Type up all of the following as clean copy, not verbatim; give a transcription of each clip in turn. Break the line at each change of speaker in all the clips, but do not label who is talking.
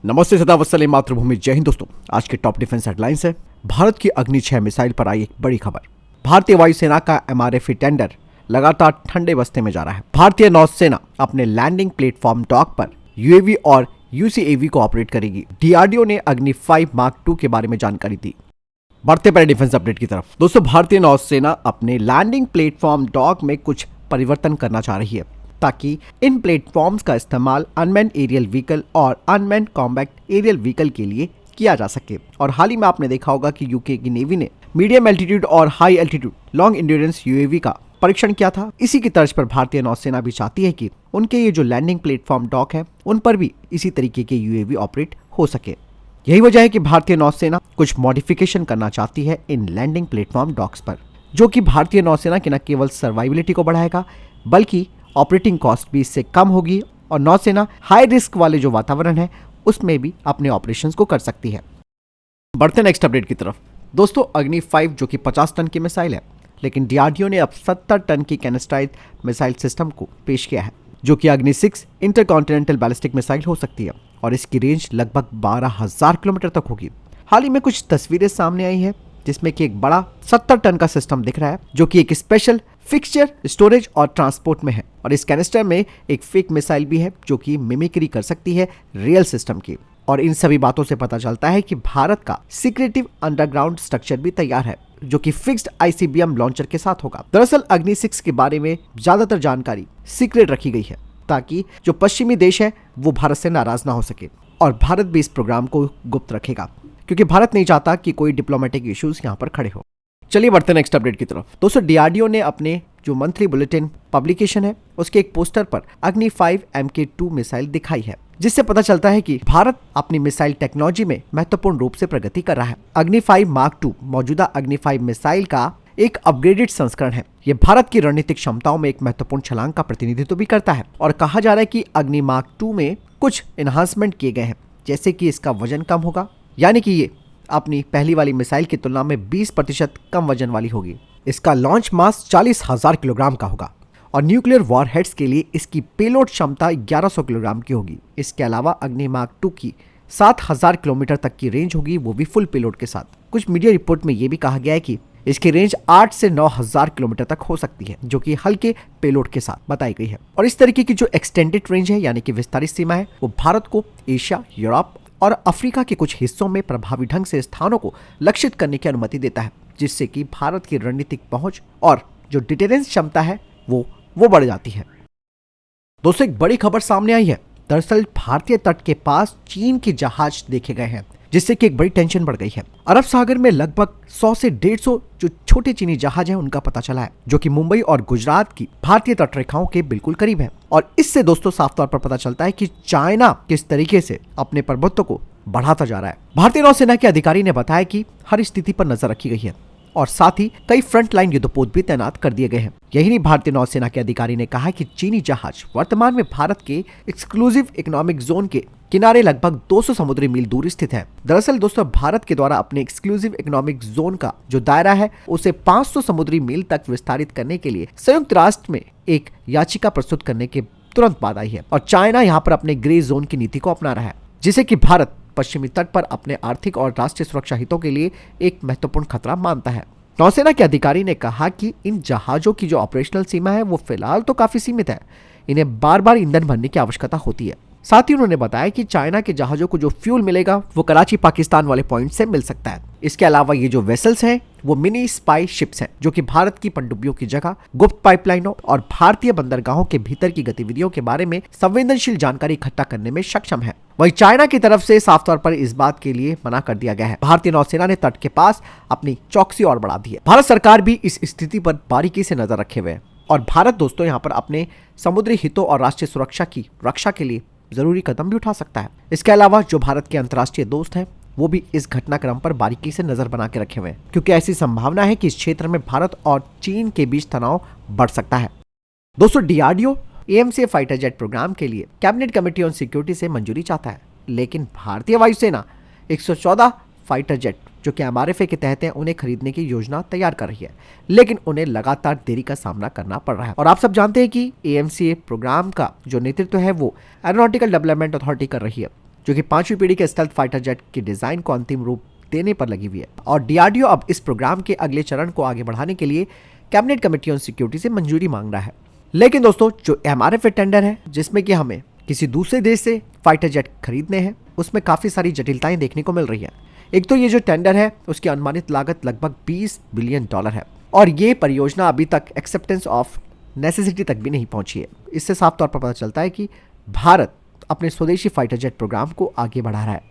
नमस्ते, सदा वत्सले मातृभूमि, जय हिंद। दोस्तों, आज के टॉप डिफेंस हेडलाइंस है। भारत की अग्नि 6 मिसाइल पर आई एक बड़ी खबर। भारतीय वायुसेना का MRF टेंडर लगातार ठंडे बस्ते में जा रहा है। भारतीय नौसेना अपने लैंडिंग प्लेटफॉर्म डॉक पर UAV और UCAV को ऑपरेट करेगी। DRDO ने अग्नि 5 मार्क 2 के बारे में जानकारी दी। बढ़ते पहले डिफेंस अपडेट की तरफ। दोस्तों, भारतीय नौसेना अपने लैंडिंग प्लेटफॉर्म डॉक में कुछ परिवर्तन करना चाह रही है ताकि इन प्लेटफॉर्म्स का इस्तेमाल अनमैन एरियल व्हीकल और अनमैन कॉम्बैट एरियल व्हीकल के लिए किया जा सके। और हाल ही में आपने देखा होगा कि यूके की नेवी ने मीडियम एल्टीट्यूड और high altitude long endurance UAV का परीक्षण किया था। इसी की तर्ज पर भारतीय नौसेना भी चाहती है कि उनके ये जो लैंडिंग प्लेटफॉर्म डॉक है उन पर भी इसी तरीके के UAV ऑपरेट हो सके। यही वजह है कि भारतीय नौसेना कुछ मॉडिफिकेशन करना चाहती है इन लैंडिंग प्लेटफॉर्म डॉक्स पर, जो कि भारतीय नौसेना की न केवल सर्वाइबिलिटी को बढ़ाएगा बल्कि ऑपरेटिंग कॉस्ट भी इससे कम होगी और नौसेना हाई रिस्क वाले जो वातावरण है उसमें भी अपने ऑपरेशंस को कर सकती है। बढ़ते नेक्स्ट अपडेट की तरफ। दोस्तों, अग्नि 5 जो कि 50 टन की मिसाइल है, लेकिन DRDO ने अब 70 टन की कैनिस्टाइड मिसाइल सिस्टम को पेश किया है, जो कि अग्नि 6 इंटरकॉन्टिनेंटल बैलिस्टिक मिसाइल हो सकती है और इसकी रेंज लगभग 12,000 किलोमीटर तक होगी। हाल ही में कुछ तस्वीरें सामने आई है जिसमें कि एक बड़ा 70 टन का सिस्टम दिख रहा है, जो कि एक स्पेशल फिक्सचर, स्टोरेज और ट्रांसपोर्ट में है। और इस कैनिस्टर में एक फेक मिसाइल भी है जो कि मिमिक्री कर सकती है रियल सिस्टम की। और इन सभी बातों से पता चलता है कि भारत का सीक्रेटिव अंडरग्राउंड स्ट्रक्चर भी तैयार है, जो कि फिक्स्ड ICBM लॉन्चर के साथ होगा। दरअसल अग्नि 6 के बारे में ज्यादातर जानकारी सीक्रेट रखी गई है ताकि जो पश्चिमी देश है वो भारत से नाराज ना हो सके, और भारत भी इस प्रोग्राम को गुप्त रखेगा क्योंकि भारत नहीं चाहता कि कोई डिप्लोमेटिक इश्यूज यहाँ पर खड़े हो। चलिए बढ़ते नेक्स्ट अपडेट की तरफ। दोस्तों, DRDO ने अपने जो मंथली बुलेटिन पब्लिकेशन है उसके एक पोस्टर पर अग्नि 5 MK2 मिसाइल दिखाई है, जिससे पता चलता है कि भारत अपनी मिसाइल टेक्नोलॉजी में महत्वपूर्ण रूप से प्रगति कर रहा है। अग्नि 5 मार्क 2 मौजूदा अग्नि 5 मिसाइल का एक अपग्रेडेड संस्करण है। ये भारत की रणनीतिक क्षमताओं में एक महत्वपूर्ण छलांग का प्रतिनिधित्व भी करता है और कहा जा रहा है कि अग्नि मार्क 2 में कुछ एनहांसमेंट किए गए हैं, जैसे कि इसका वजन कम होगा, यानी कि ये अपनी पहली वाली मिसाइल की तुलना में 20% कम वजन वाली होगी। इसका लॉन्च मास 40,000 किलोग्राम का होगा और न्यूक्लियर वॉरहेड्स के लिए इसकी पेलोड क्षमता 1100 किलोग्राम की होगी। इसके अलावा अग्नि मार्क 2 की 7,000 किलोमीटर तक की रेंज होगी, वो भी फुल पेलोड के साथ। कुछ मीडिया रिपोर्ट में ये भी कहा गया है कि इसकी रेंज 8 से 9,000 किलोमीटर तक हो सकती है, जो कि हल्के पेलोड के साथ बताई गई है। और इस तरीके की जो एक्सटेंडेड रेंज है, यानी कि विस्तारित सीमा है, वो भारत को एशिया, यूरोप और अफ्रीका के कुछ हिस्सों में प्रभावी ढंग से स्थानों को लक्षित करने की अनुमति देता है, जिससे कि भारत की रणनीतिक पहुंच और जो डिटेरेंस क्षमता है वो बढ़ जाती है। दोस्तों, एक बड़ी खबर सामने आई है। दरअसल भारतीय तट के पास चीन के जहाज देखे गए हैं, जिससे कि एक बड़ी टेंशन बढ़ गई है। अरब सागर में लगभग 100 से 150 जो छोटे चीनी जहाज हैं उनका पता चला है, जो कि मुंबई और गुजरात की भारतीय तट रेखाओं के बिल्कुल करीब है। और इससे दोस्तों साफ तौर पर पता चलता है कि चाइना किस तरीके से अपने प्रभुत्व को बढ़ाता जा रहा है। भारतीय नौसेना के अधिकारी ने बताया कि हर स्थिति पर नजर रखी गई है और साथ ही कई फ्रंटलाइन युद्धपोत भी तैनात कर दिए गए हैं। यही नहीं, भारतीय नौसेना के अधिकारी ने कहा कि चीनी जहाज वर्तमान में भारत के एक्सक्लूसिव इकोनॉमिक जोन के किनारे लगभग 200 समुद्री मील दूर स्थित है। दरअसल दोस्तों, भारत के द्वारा अपने एक्सक्लूसिव इकोनॉमिक जोन का जो दायरा है उसे 500 समुद्री मील तक विस्तारित करने के लिए संयुक्त राष्ट्र में एक याचिका प्रस्तुत करने के तुरंत बाद आई है। और चाइना यहाँ पर अपने ग्रे जोन की नीति को अपना रहा है, जिसे कि भारत पश्चिमी तट पर अपने आर्थिक और राष्ट्रीय सुरक्षा हितों के लिए एक महत्वपूर्ण खतरा मानता है। नौसेना के अधिकारी ने कहा कि इन जहाजों की जो ऑपरेशनल सीमा है वो फिलहाल तो काफी सीमित है, इन्हें बार बार ईंधन भरने की आवश्यकता होती है। साथ ही उन्होंने बताया कि चाइना के जहाजों को जो फ्यूल मिलेगा वो कराची पाकिस्तान वाले पॉइंट से मिल सकता है। इसके अलावा ये जो वेसल्स हैं वो मिनी स्पाई शिप्स हैं, जो कि भारत की पनडुब्बियों की जगह गुप्त पाइपलाइनों और भारतीय बंदरगाहों के भीतर की गतिविधियों के बारे में संवेदनशील जानकारी इकट्ठा करने में सक्षम है। वहीं चाइना की तरफ से साफ तौर पर इस बात के लिए मना कर दिया गया है। भारतीय नौसेना ने तट के पास अपनी चौकसी और बढ़ा दी है। भारत सरकार भी इस स्थिति पर बारीकी से नजर रखे हुए है और भारत दोस्तों यहाँ पर अपने समुद्री हितों और राष्ट्रीय सुरक्षा की रक्षा के लिए जरूरी कदम भी उठा सकता है। इसके अलावा जो भारत के अंतर्राष्ट्रीय दोस्त हैं वो भी इस घटनाक्रम पर बारीकी से नजर बना के रखे हुए हैं, क्योंकि ऐसी संभावना है कि इस क्षेत्र में भारत और चीन के बीच तनाव बढ़ सकता है। दोस्तों, DRDO AMCA fighter jet program के लिए कैबिनेट कमेटी ऑन सिक्योरिटी से मंजूरी चाहता है, लेकिन भारतीय वायुसेना 114 फाइटर जेट जो कि MRFA के तहत हैं उन्हें खरीदने की योजना तैयार कर रही है, लेकिन उन्हें लगातार देरी का सामना करना पड़ रहा है। और आप सब जानते हैं कि AMCA प्रोग्राम का जो नेतृत्व है वो एरोनॉटिकल डेवलपमेंट अथॉरिटी कर रही है, जो कि 5वीं पीढ़ी के स्टेल्थ फाइटर जेट के डिजाइन को अंतिम रूप देने पर लगी हुई है। और डीआरडीओ अब इस प्रोग्राम के अगले चरण को आगे बढ़ाने के लिए कैबिनेट कमेटी ऑन सिक्योरिटी से मंजूरी मांग रहा है। लेकिन दोस्तों, जो एमआरएफ टेंडर है जिसमें कि हमें किसी दूसरे देश से फाइटर जेट खरीदने हैं, उसमें काफी सारी जटिलताएं देखने को मिल रही है। एक तो ये जो टेंडर है उसकी अनुमानित लागत लगभग $20 बिलियन है और ये परियोजना अभी तक एक्सेप्टेंस ऑफ नेसेसिटी तक भी नहीं पहुंची है। इससे साफ तौर पर पता चलता है कि भारत अपने स्वदेशी फाइटर जेट प्रोग्राम को आगे बढ़ा रहा है।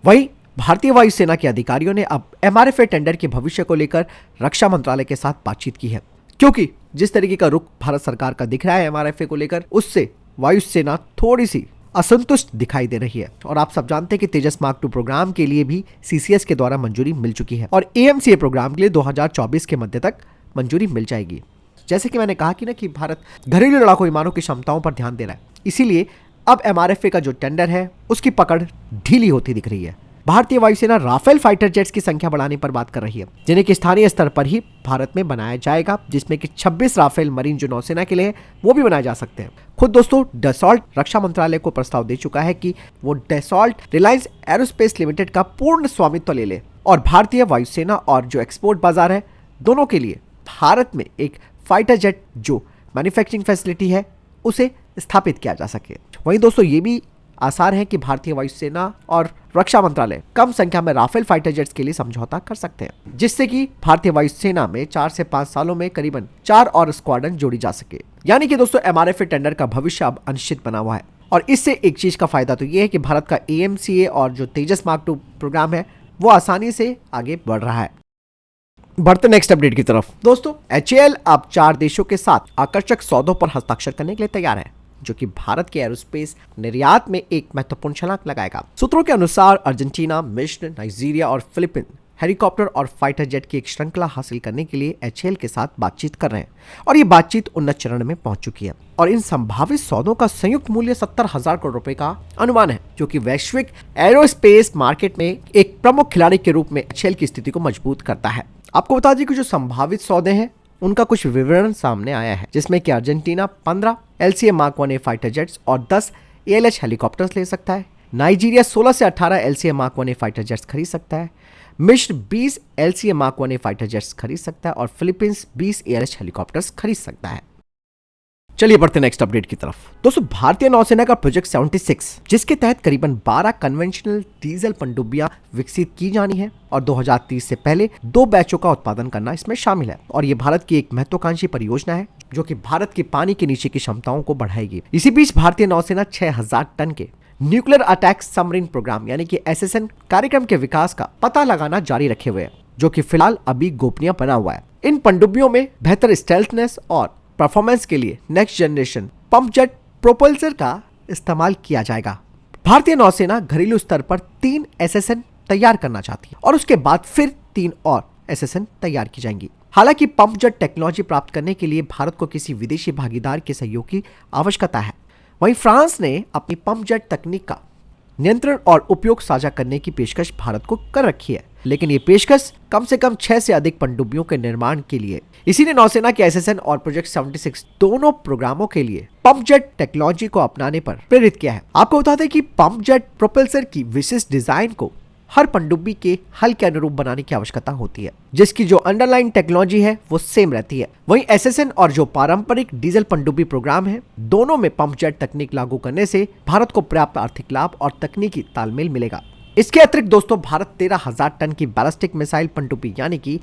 वहीं भारतीय वायुसेना के अधिकारियों ने अब एमआरएफ टेंडर के भविष्य को लेकर रक्षा मंत्रालय के साथ बातचीत की है, क्योंकि जिस तरीके का रुख भारत सरकार का दिख रहा है एमआरएफ को लेकर, उससे वायुसेना थोड़ी सी असंतुष्ट दिखाई दे रही है। और आप सब जानते हैं कि तेजस मार्क 2 प्रोग्राम के लिए भी सीसीएस के द्वारा मंजूरी मिल चुकी है और एएमसीए प्रोग्राम के लिए 2024 के मध्य तक मंजूरी मिल जाएगी। जैसे कि मैंने कहा कि कि भारत घरेलू लड़ाकू विमानों की क्षमताओं पर ध्यान दे रहा है, इसीलिए अब एमआरएफ का जो टेंडर है उसकी पकड़ ढीली होती दिख रही है। भारतीय वायुसेना राफेल फाइटर जेट्स की संख्या बढ़ाने पर बात कर रही है, जिन्हें कि स्थानीय स्तर पर ही भारत में बनाया जाएगा, जिसमें कि 26 राफेल मरीन जो नौसेना के लिए वो भी बनाए जा सकते हैं। खुद दोस्तों डसॉल्ट रक्षा मंत्रालय को प्रस्ताव दे चुका है कि वो डसॉल्ट रिलायंस एरोस्पेस लिमिटेड का पूर्ण स्वामित्व ले ले और भारतीय वायुसेना और जो एक्सपोर्ट बाजार है दोनों के लिए भारत में एक फाइटर जेट जो मैन्युफैक्चरिंग फैसिलिटी है उसे स्थापित किया जा सके। वहीं दोस्तों ये भी आसार है कि भारतीय वायुसेना और रक्षा मंत्रालय कम संख्या में राफेल फाइटर जेट्स के लिए समझौता कर सकते हैं, जिससे कि भारतीय वायुसेना में 4 से 5 सालों में करीबन 4 और स्क्वाड्रन जोड़ी जा सके। यानी कि दोस्तों एमआरएफ टेंडर का भविष्य अब अनिश्चित बना हुआ है और इससे एक चीज का फायदा तो ये है कि भारत का एएमसीए और जो तेजस मार्क 2 प्रोग्राम है वो आसानी से आगे बढ़ रहा है। बढ़ते नेक्स्ट अपडेट की तरफ। दोस्तों एचएएल अब 4 देशों के साथ आकर्षक सौदों पर हस्ताक्षर करने के लिए तैयार है, जो कि भारत के एरोस्पेस निर्यात में एक महत्वपूर्ण छलांग लगाएगा। सूत्रों के अनुसार अर्जेंटीना, मिस्र, नाइजीरिया और फिलीपीन हेलीकॉप्टर और फाइटर जेट की एक श्रृंखला हासिल करने के लिए एचएएल के साथ बातचीत कर रहे हैं और ये बातचीत उन्नत चरण में पहुंच चुकी है और इन संभावित सौदों का संयुक्त मूल्य 70,000 करोड़ रुपए का अनुमान है, जो कि वैश्विक एरोस्पेस मार्केट में एक प्रमुख खिलाड़ी के रूप में एचएएल की स्थिति को मजबूत करता है। आपको बता दें कि जो संभावित सौदे हैं उनका कुछ विवरण सामने आया है, जिसमें कि Argentina 15 LCA Mark 1A fighter jets और 10 ALH हेलीकॉप्टर्स ले सकता है। नाइजीरिया 16 से 18 LCA Mark 1A fighter jets खरीद सकता है। मिस्र 20 LCA Mark 1A fighter jets खरीद सकता है और फिलीपींस 20 ALH हेलीकॉप्टर्स खरीद सकता है। चलिए बढ़ते नेक्स्ट अपडेट की तरफ। दोस्तों भारतीय नौसेना का प्रोजेक्ट 76, जिसके तहत करीबन 12 कन्वेंशनल डीजल पनडुब्बियां विकसित की जानी है और 2030 से पहले 2 बैचों का उत्पादन करना इसमें शामिल है और ये भारत की एक महत्वाकांक्षी परियोजना है जो कि भारत के पानी के नीचे की क्षमताओं को बढ़ाएगी। इसी बीच भारतीय नौसेना 6000 टन के न्यूक्लियर अटैक सबमरीन प्रोग्राम यानी कि SSN कार्यक्रम के विकास का पता लगाना जारी रखे हुए है, जो कि फिलहाल अभी गोपनीय बना हुआ है। इन पनडुब्बियों में बेहतर स्टेल्थनेस और परफॉर्मेंस के लिए नेक्स्ट जनरेशन पंप जेट प्रोपल्सर का इस्तेमाल किया जाएगा। भारतीय नौसेना घरेलू स्तर पर 3 SSN तैयार करना चाहती है और उसके बाद फिर 3 और SSN तैयार की जाएंगी। हालांकि पंप जेट टेक्नोलॉजी प्राप्त करने के लिए भारत को किसी विदेशी भागीदार के सहयोग की आवश्यकता है। वहीं फ्रांस ने अपनी पंप जेट तकनीक का नियंत्रण और उपयोग साझा करने की पेशकश भारत को कर रखी है, लेकिन ये पेशकश कम से कम 6 से अधिक पनडुब्बियों के निर्माण के लिए। इसी ने नौसेना के SSN और प्रोजेक्ट 76 दोनों प्रोग्रामों के लिए पंप जेट टेक्नोलॉजी को अपनाने पर प्रेरित किया है। आपको बता दें कि पंप जेट प्रोपल्सर की विशिष्ट डिजाइन को हर पनडुब्बी के हल के अनुरूप बनाने की आवश्यकता होती है, जिसकी जो अंडरलाइन टेक्नोलॉजी है वो सेम रहती है। वहीं SSN और जो पारंपरिक डीजल पनडुब्बी प्रोग्राम है, दोनों में पंप जेट तकनीक लागू करने से भारत को पर्याप्त आर्थिक लाभ और तकनीकी तालमेल मिलेगा। इसके अतिरिक्त दोस्तों भारत 13,000 टन की बैलिस्टिक मिसाइल पनडुब्बी यानी कि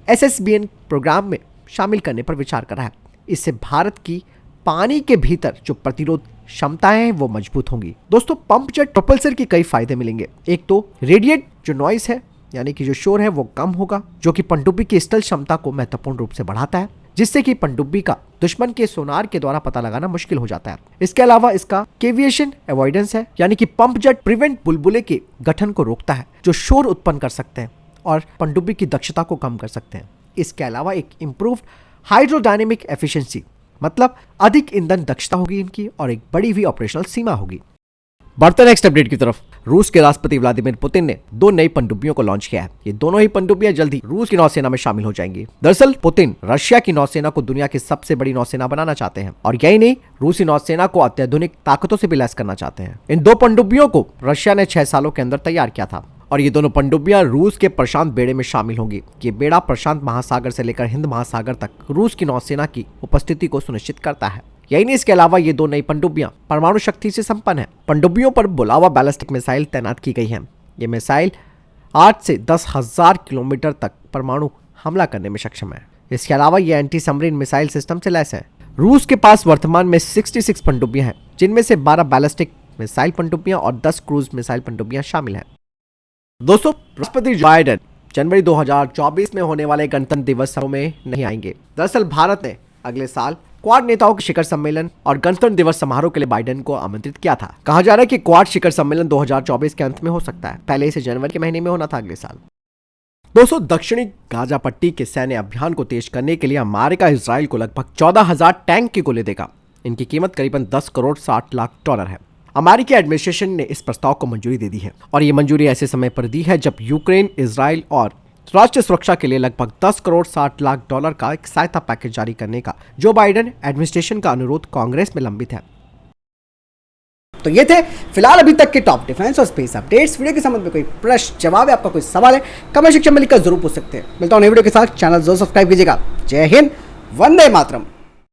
SSBN प्रोग्राम में शामिल करने पर विचार कर रहा है। इससे भारत की पानी के भीतर जो प्रतिरोध क्षमताएं हैं वो मजबूत होंगी। दोस्तों पंप जेट प्रोपल्सर के कई फायदे मिलेंगे। एक तो रेडिएट जो नॉइस है यानी कि जो शोर है वो कम होगा, जो कि पनडुब्बी की स्टेल्थ क्षमता को महत्वपूर्ण रूप से बढ़ाता है, जिससे कि पनडुब्बी का दुश्मन के सोनार के द्वारा पता लगाना मुश्किल हो जाता है। इसके अलावा इसका केविएशन अवॉइडेंस है, यानी कि पंप जेट प्रिवेंट बुलबुले के गठन को रोकता है जो शोर उत्पन्न कर सकते हैं और पनडुब्बी की दक्षता को कम कर सकते हैं। इसके अलावा एक इम्प्रूव्ड हाइड्रोडायनेमिक एफिशिएंसी, मतलब अधिक ईंधन दक्षता होगी इनकी और एक बढ़ी हुई ऑपरेशनल सीमा होगी। बढ़ते हैं नेक्स्ट अपडेट की तरफ। रूस के राष्ट्रपति व्लादिमीर पुतिन ने 2 नई पनडुब्बियों को लॉन्च किया है। ये दोनों ही पनडुब्बियां जल्द ही रूस की नौसेना में शामिल हो जाएंगी। दरअसल पुतिन रशिया की नौसेना को दुनिया की सबसे बड़ी नौसेना बनाना चाहते हैं और यही नहीं, रूसी नौसेना को अत्याधुनिक ताकतों से भी लैस करना चाहते हैं। इन 2 पनडुब्बियों को रशिया ने 6 सालों के अंदर तैयार किया था और ये दोनों पनडुब्बियां रूस के प्रशांत बेड़े में शामिल होंगी। ये बेड़ा प्रशांत महासागर से लेकर हिंद महासागर तक रूस की नौसेना की उपस्थिति को सुनिश्चित करता है। यही नहीं, इसके अलावा ये 2 नई पनडुब्बियां परमाणु शक्ति से संपन्न है। पनडुब्बियों पर बुलावा बैलिस्टिक मिसाइल तैनात की गई है। ये मिसाइल 8 से 10,000 किलोमीटर तक परमाणु हमला करने में सक्षम है। इसके अलावा ये एंटी सबमरीन मिसाइल सिस्टम से लैस है। रूस के पास वर्तमान में 66 पनडुब्बियां हैं, जिनमें से 12 बैलिस्टिक मिसाइल पनडुब्बियां और 10 क्रूज मिसाइल पनडुब्बियां शामिल हैं। दोस्तों, राष्ट्रपति बाइडेन जनवरी 2024 में होने वाले गणतंत्र दिवस समारोह में नहीं आएंगे। दरअसल भारत ने अगले साल क्वाड नेताओं के शिखर सम्मेलन और गणतंत्र दिवस समारोह के लिए बाइडेन को आमंत्रित किया था। कहा जा रहा है कि क्वाड शिखर सम्मेलन 2024 के अंत में हो सकता है। पहले इसे जनवरी के महीने में होना था अगले साल। दोस्तों, दक्षिणी गाजा पट्टी के सैन्य अभियान को तेज करने के लिए अमेरिका इजराइल को लगभग 14,000 टैंक की गोली देगा। इनकी कीमत करीबन 10 करोड़ 60 लाख डॉलर है। अमेरिकी एडमिनिस्ट्रेशन ने इस प्रस्ताव को मंजूरी दे दी है और ये मंजूरी ऐसे समय पर दी है जब यूक्रेन इजराइल और राष्ट्रीय सुरक्षा के लिए लगभग 10 करोड़ 60 लाख डॉलर का एक सहायता पैकेज जारी करने का जो बाइडेन एडमिनिस्ट्रेशन का अनुरोध कांग्रेस में लंबित है।
तो ये थे फिलहाल अभी तक के टॉप डिफेंस और स्पेस अपडेट्स। वीडियो के संबंध में कोई प्रश्न जवाब है, आपका कोई सवाल है, कमेंट सेक्शन में लिखकर जरूर पूछ सकते हैं। मिलता हूं नई वीडियो के साथ। चैनल जरूर सब्सक्राइब कीजिएगा। जय हिंद, वंदे मातरम।